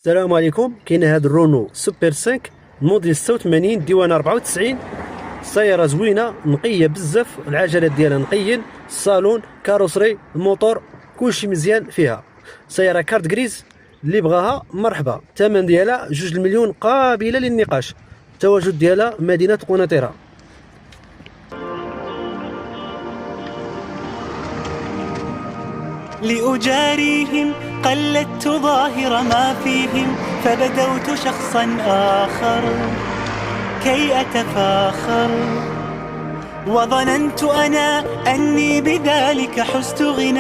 السلام عليكم. كاين هذا الرونو سوبر 5 موديل 86 ديوان 94. السياره زوينه نقيه بزاف، العجلات ديالها نقيين، الصالون كاروسري الموتور كلشي مزيان فيها. سياره كارت غريز، اللي بغاها مرحبا. الثمن ديالها 2 مليون قابله للنقاش. التواجد ديالها مدينه قنيطره. لأجاريهم قلدت ظاهر ما فيهم، فبدوت شخصا آخر كي أتفاخر، وظننت أنا أني بذلك حزت غنى.